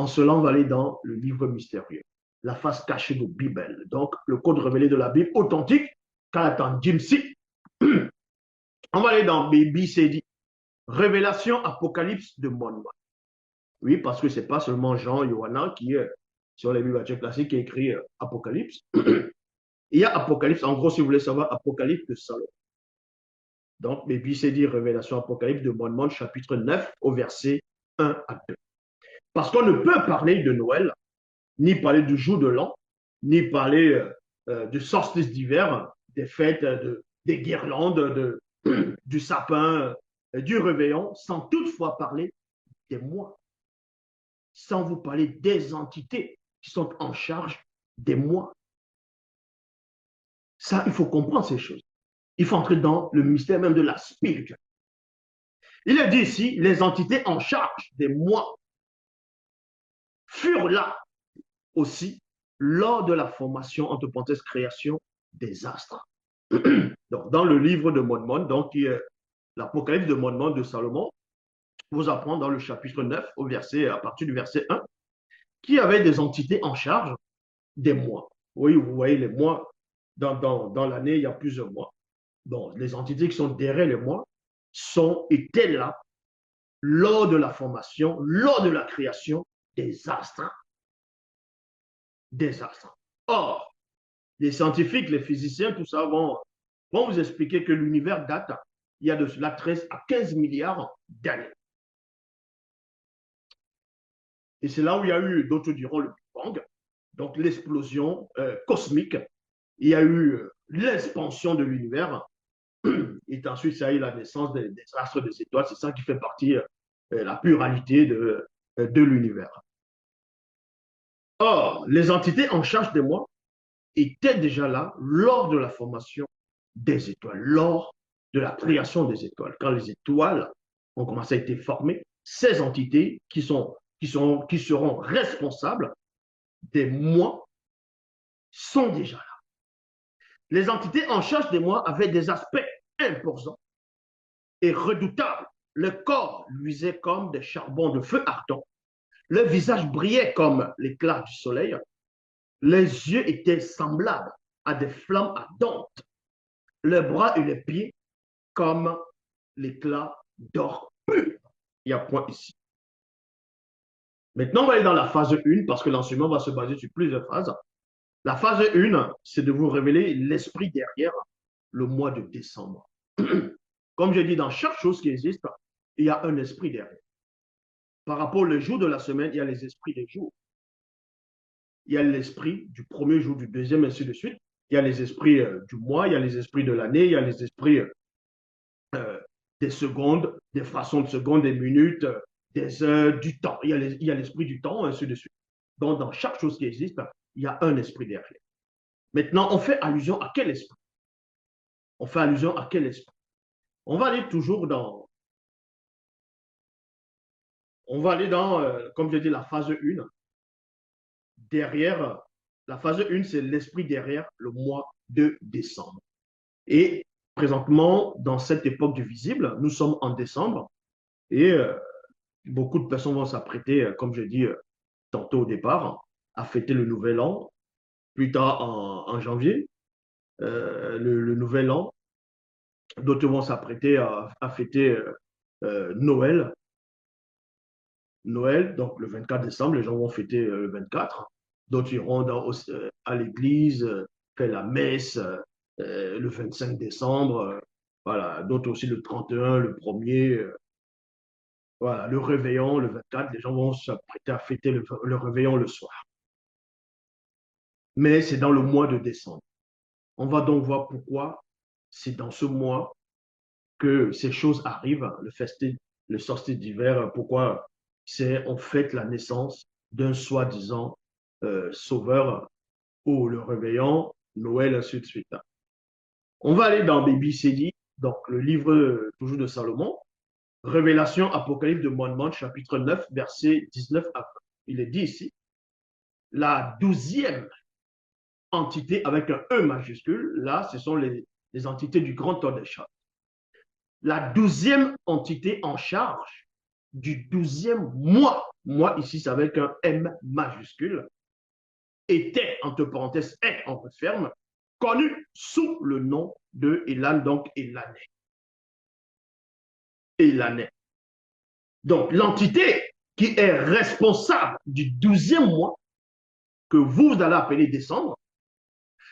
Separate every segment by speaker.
Speaker 1: En cela, on va aller dans le livre mystérieux, la face cachée de Bible. Donc, le code révélé de la Bible authentique, Canatan Jimsi. On va aller dans BBCD, Révélation Apocalypse de Monmouth. Oui, parce que ce n'est pas seulement Jean Johanna qui est sur les Bibles classiques qui a écrit Apocalypse. Il y a Apocalypse, en gros, si vous voulez savoir, Apocalypse de Salomon. Donc, BBCD, Révélation Apocalypse de Monmouth, chapitre 9, au verset 1 à 2. Parce qu'on ne peut parler de Noël, ni parler du jour de l'an, ni parler de solstice d'hiver, des fêtes, des guirlandes, du sapin, du réveillon, sans toutefois parler des mois, sans vous parler des entités qui sont en charge des mois. Ça, il faut comprendre ces choses. Il faut entrer dans le mystère même de la spiritualité. Il est dit ici, les entités en charge des mois furent là aussi lors de la formation, entre parenthèses, création des astres. Donc, dans le livre de Monmouth, donc qui est l'Apocalypse de Monmouth de Salomon, vous apprend dans le chapitre 9, à partir du verset 1, qu'il y avait des entités en charge des mois. Oui, vous voyez les mois, dans l'année, il y a plusieurs mois. Bon, les entités qui sont derrière les mois étaient là lors de la formation, lors de la création des astres. Des astres. Or, les scientifiques, les physiciens, tout ça vont vous expliquer que l'univers date, il y a de cela 13 à 15 milliards d'années. Et c'est là où il y a eu, d'autres diront le Big Bang, donc l'explosion cosmique. Il y a eu l'expansion de l'univers. Et ensuite, ça a eu la naissance des astres, des étoiles. C'est ça qui fait partie de la pluralité de l'univers. Or, les entités en charge des mois étaient déjà là lors de la formation des étoiles, lors de la création des étoiles. Quand les étoiles ont commencé à être formées, ces entités qui seront responsables des mois sont déjà là. Les entités en charge des mois avaient des aspects imposants et redoutables. Le corps luisait comme des charbons de feu ardent. Le visage brillait comme l'éclat du soleil. Les yeux étaient semblables à des flammes ardentes. Les bras et les pieds comme l'éclat d'or pur. Il y a point ici. Maintenant, on va aller dans la phase 1 parce que l'enseignement va se baser sur plusieurs phases. La phase 1, c'est de vous révéler l'esprit derrière le mois de décembre. Comme je dis, dans chaque chose qui existe, il y a un esprit derrière. Par rapport aux jours de la semaine, il y a les esprits des jours. Il y a l'esprit du premier jour, du deuxième, ainsi de suite. Il y a les esprits du mois, il y a les esprits de l'année, il y a les esprits des secondes, des fractions de secondes, des minutes, des heures, du temps. Il y a l'esprit du temps, ainsi de suite. Donc, dans chaque chose qui existe, il y a un esprit derrière. Maintenant, on fait allusion à quel esprit? On fait allusion à quel esprit? On va aller toujours dans, comme je dis, la phase 1. Derrière, la phase 1, c'est l'esprit derrière le mois de décembre. Et présentement, dans cette époque du visible, nous sommes en décembre et beaucoup de personnes vont s'apprêter, comme je dis tantôt au départ, à fêter le nouvel an, plus tard en janvier, le nouvel an. D'autres vont s'apprêter à fêter Noël. Noël, donc le 24 décembre, les gens vont fêter le 24. D'autres iront à l'église, faire la messe le 25 décembre. Voilà. D'autres aussi le 31, le 1er. Voilà. Le réveillon, le 24, les gens vont s'apprêter à fêter le réveillon le soir. Mais c'est dans le mois de décembre. On va donc voir pourquoi c'est dans ce mois que ces choses arrivent, le solstice d'hiver, pourquoi on fête la naissance d'un soi-disant sauveur ou le réveillon, Noël, ainsi de suite. On va aller dans BBCD, donc le livre toujours de Salomon, Révélation Apocalypse de Monmouth, chapitre 9, verset 19 à 20. Il est dit ici, la 12e entité avec un E majuscule, là, ce sont les entités du grand ordre des choses. La 12e entité en charge du 12e mois, mois ici c'est avec un M majuscule, était, entre parenthèses, est, on referme, connu sous le nom de Élan, donc Élanais. Élanais. Donc, l'entité qui est responsable du 12e mois, que vous allez appeler décembre,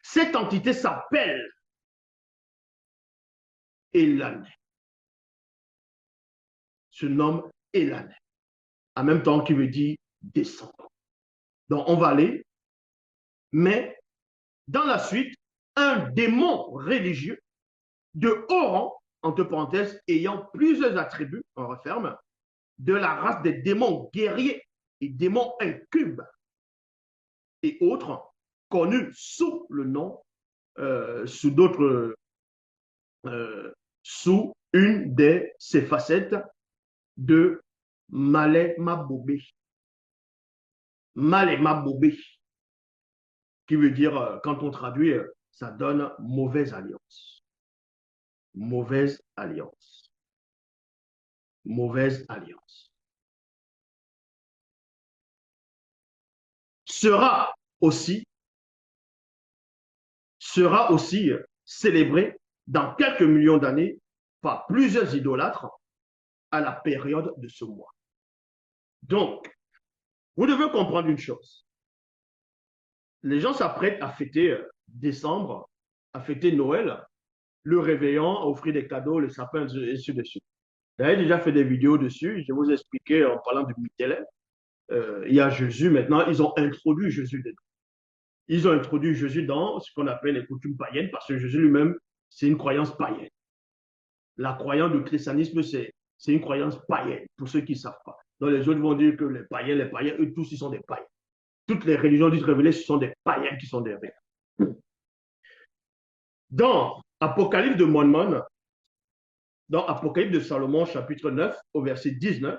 Speaker 1: cette entité s'appelle Élanais. Se nomme Élanais. En même temps qui veut dire décembre. Donc, on va aller, mais dans la suite, un démon religieux de haut rang, entre parenthèses, ayant plusieurs attributs, on referme, de la race des démons guerriers et démons incubes et autres, connus sous le nom, sous d'autres, sous une de ces facettes de Malé Mabobé. Malé Mabobé, qui veut dire, quand on traduit, ça donne mauvaise alliance. Mauvaise alliance. Mauvaise alliance. Sera aussi célébré dans quelques millions d'années par plusieurs idolâtres à la période de ce mois. Donc, vous devez comprendre une chose. Les gens s'apprêtent à fêter décembre, à fêter Noël, le réveillon, à offrir des cadeaux, les sapins, et ainsi de suite. J'avais déjà fait des vidéos dessus. Je vous ai expliqué en parlant de Michel. Il y a Jésus. Maintenant, ils ont introduit Jésus dedans. Ils ont introduit Jésus dans ce qu'on appelle les coutumes païennes, parce que Jésus lui-même, c'est une croyance païenne. La croyance du christianisme, c'est une croyance païenne, pour ceux qui ne savent pas. Donc les autres vont dire que les païens, eux tous, ils sont des païens. Toutes les religions dites révélées, ce sont des païens qui sont derrière. Dans Apocalypse de Mormon, dans Apocalypse de Salomon, chapitre 9, au verset 19,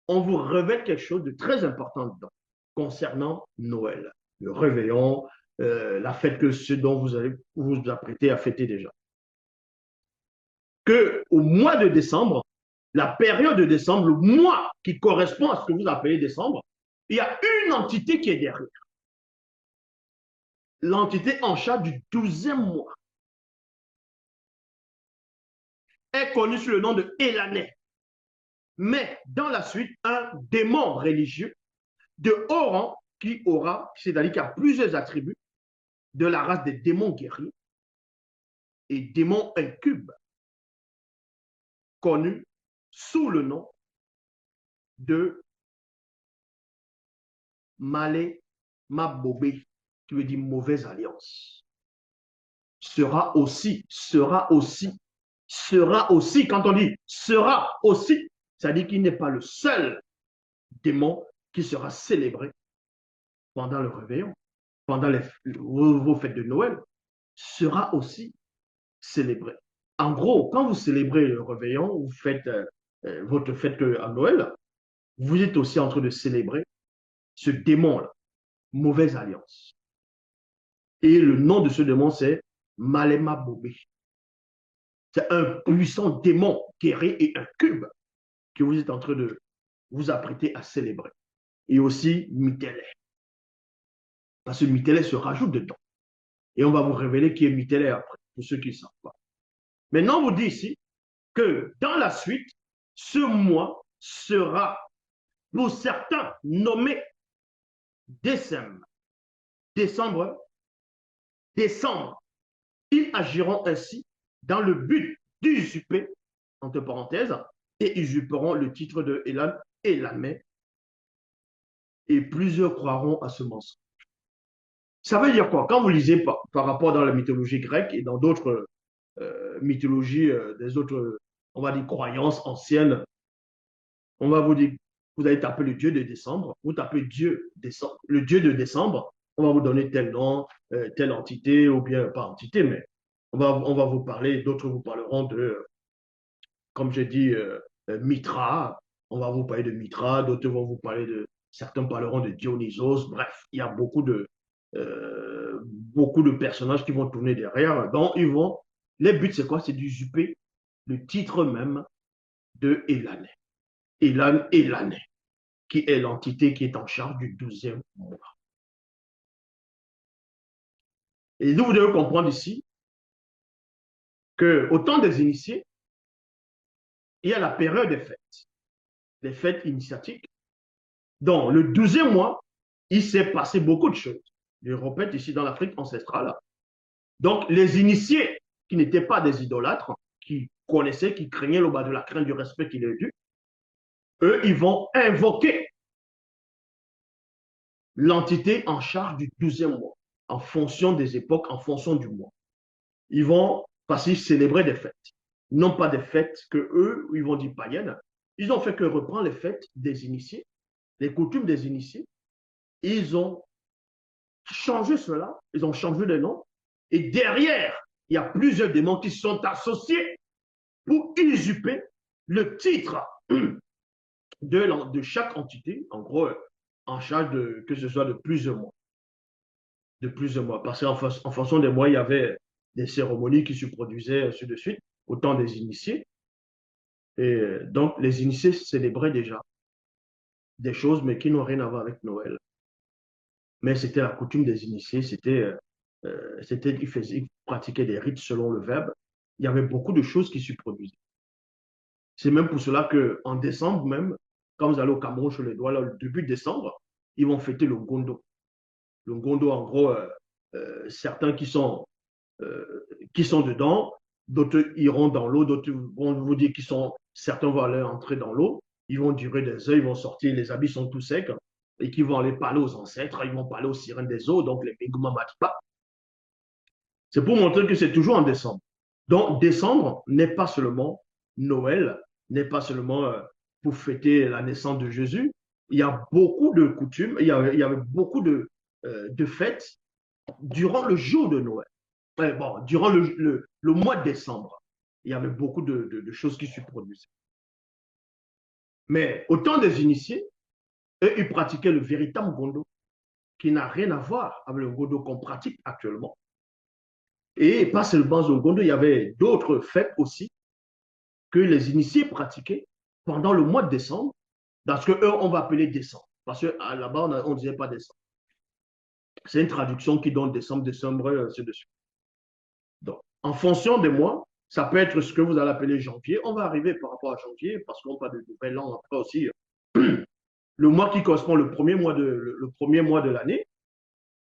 Speaker 1: on vous révèle quelque chose de très important dedans, concernant Noël, le réveillon, la fête que ce dont vous allez vous apprêter à fêter déjà. Qu'au mois de décembre, la période de décembre, le mois qui correspond à ce que vous appelez décembre, il y a une entité qui est derrière. L'entité en charge du 12e mois est connue sous le nom de Élanais. Mais dans la suite, un démon religieux de haut rang qui aura, c'est-à-dire qui a plusieurs attributs de la race des démons guerriers et démons incubes, connus sous le nom de Malé Mabobé, qui veut dire mauvaise alliance. Sera aussi, quand on dit sera aussi, ça dit qu'il n'est pas le seul démon qui sera célébré pendant le réveillon, pendant vos fêtes de Noël, sera aussi célébré. En gros, quand vous célébrez le réveillon, vous faites votre fête à Noël, vous êtes aussi en train de célébrer ce démon-là, mauvaise alliance. Et le nom de ce démon, c'est Malema Bobé. C'est un puissant démon guerrier et un cube que vous êtes en train de vous apprêter à célébrer. Et aussi Mitélé. Parce que Mitélé se rajoute dedans. Et on va vous révéler qui est Mitélé après, pour ceux qui ne savent pas. Maintenant, on vous dit ici que dans la suite, ce mois sera pour certains nommé décembre. Décembre. Ils agiront ainsi dans le but d'usurper, entre parenthèses, et usurperont le titre de Élan et Lamé. Et plusieurs croiront à ce mensonge. Ça veut dire quoi? Quand vous lisez par rapport dans la mythologie grecque et dans d'autres mythologies, des autres, on va dire, croyances anciennes, on va vous dire, vous allez taper le dieu de décembre, vous tapez Dieu décembre, le dieu de décembre, on va vous donner tel nom, telle entité, ou bien pas entité, mais on va vous parler, d'autres vous parleront de, comme j'ai dit, Mitra, on va vous parler de Mitra, d'autres vont vous parler de, certains parleront de Dionysos, bref, il y a beaucoup de personnages qui vont tourner derrière, donc ils vont, les buts c'est quoi? C'est d'usurper le titre même de Élanais. Elan et l'année, qui est l'entité qui est en charge du 12e mois. Et nous, vous devez comprendre ici qu'au temps des initiés, il y a la période des fêtes, les fêtes initiatiques. Dans le 12e mois, il s'est passé beaucoup de choses. Je répète ici dans l'Afrique ancestrale. Donc, les initiés qui n'étaient pas des idolâtres, qui connaissaient, qui craignaient le bas de la crainte du respect qu'il est dû, eux, ils vont invoquer l'entité en charge du 12e mois, en fonction des époques, en fonction du mois. Ils vont passer célébrer des fêtes. Non pas des fêtes que eux, ils vont dire païennes. Ils ont fait que reprendre les fêtes des initiés, les coutumes des initiés. Ils ont changé cela, ils ont changé les noms. Et derrière, il y a plusieurs démons qui sont associés pour usurper le titre de chaque entité, en gros, en charge de, que ce soit de plusieurs mois. De plusieurs mois. Parce qu'en fonction des mois, il y avait des cérémonies qui se produisaient, ainsi de suite, au temps des initiés. Et donc, les initiés célébraient déjà des choses, mais qui n'ont rien à voir avec Noël. Mais c'était la coutume des initiés, ils pratiquaient des rites selon le verbe. Il y avait beaucoup de choses qui se produisaient. C'est même pour cela qu'en décembre même, quand vous allez au Cameroun chez les doigts, là, le début de décembre, ils vont fêter le Gondo. Le Gondo, en gros, certains qui sont dedans, d'autres iront dans l'eau, d'autres vont vous dire certains vont aller entrer dans l'eau, ils vont durer des heures, ils vont sortir, les habits sont tout secs, et qui vont aller parler aux ancêtres, ils vont parler aux sirènes des eaux, donc les Biguma Matipa. C'est pour montrer que c'est toujours en décembre. Donc, décembre n'est pas seulement Noël, n'est pas seulement pour fêter la naissance de Jésus. Il y a beaucoup de coutumes, il y avait beaucoup de fêtes durant le jour de Noël. Bon, durant le mois de décembre, il y avait beaucoup de choses qui se produisaient. Mais au temps des initiés, eux, ils pratiquaient le véritable gondo, qui n'a rien à voir avec le gondo qu'on pratique actuellement. Et pas seulement le gondo, il y avait d'autres fêtes aussi que les initiés pratiquaient pendant le mois de décembre, dans ce qu'eux, on va appeler décembre. Parce que là-bas, on ne disait pas décembre. C'est une traduction qui donne décembre, décembre, ainsi de suite. Donc, en fonction des mois, ça peut être ce que vous allez appeler janvier. On va arriver par rapport à janvier, parce qu'on parle de nouvel an après aussi. Le mois qui correspond le premier mois de l'année,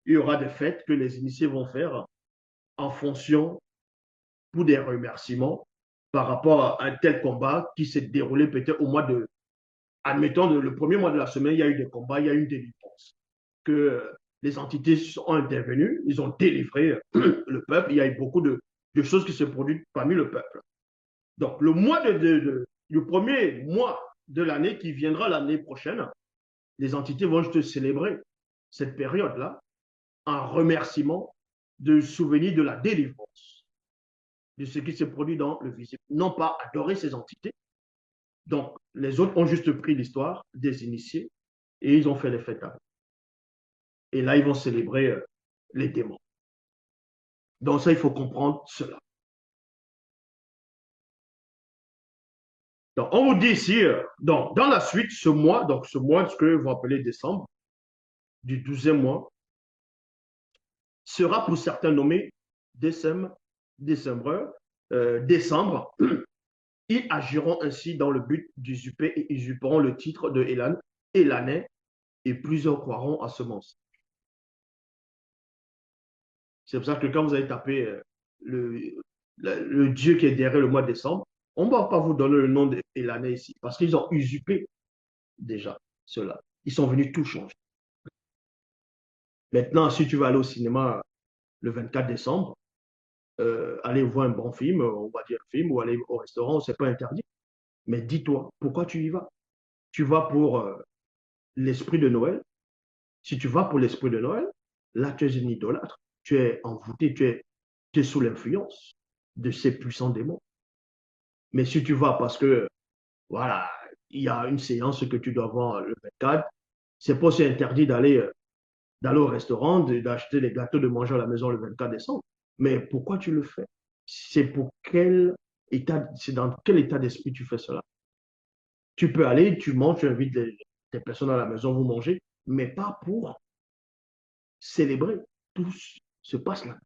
Speaker 1: il y aura des fêtes que les initiés vont faire en fonction pour des remerciements par rapport à un tel combat qui s'est déroulé peut-être au mois de, admettons, le premier mois de la semaine, il y a eu des combats, il y a eu une délivrance. Que les entités sont intervenues, ils ont délivré le peuple, il y a eu beaucoup de choses qui se produisent parmi le peuple. Donc, le premier mois de l'année qui viendra l'année prochaine, les entités vont juste célébrer cette période-là en remerciement de souvenir de la délivrance, de ce qui s'est produit dans le visible. Non pas adorer ces entités. Donc, les autres ont juste pris l'histoire des initiés et ils ont fait les fêtes avec. Et là, ils vont célébrer les démons. Donc ça, il faut comprendre cela. Donc, on vous dit ici, donc, dans la suite, ce mois, ce que vous appelez décembre, du 12e mois, sera pour certains nommé décembre. Ils agiront ainsi dans le but d'usurper et usurperont le titre de Elan, Elanais, et plusieurs croiront à ce mensonge. C'est pour ça que quand vous allez taper le, le Dieu qui est derrière le mois de décembre, on ne va pas vous donner le nom d'Elanais ici, parce qu'ils ont usurpé déjà cela. Ils sont venus tout changer. Maintenant, si tu vas aller au cinéma le 24 décembre, aller voir un bon film, on va dire film, ou aller au restaurant, ce n'est pas interdit. Mais dis-toi, pourquoi tu y vas? Tu vas pour l'esprit de Noël. Si tu vas pour l'esprit de Noël, là, tu es un idolâtre. Tu es envoûté, tu es sous l'influence de ces puissants démons. Mais si tu vas parce que, voilà, il y a une séance que tu dois voir le 24, c'est pas aussi interdit d'aller au restaurant, d'acheter des gâteaux, de manger à la maison le 24 décembre. Mais pourquoi tu le fais? C'est dans quel état d'esprit tu fais cela? Tu peux aller, tu manges, tu invites des personnes à la maison, vous mangez, mais pas pour célébrer. Tout se passe là.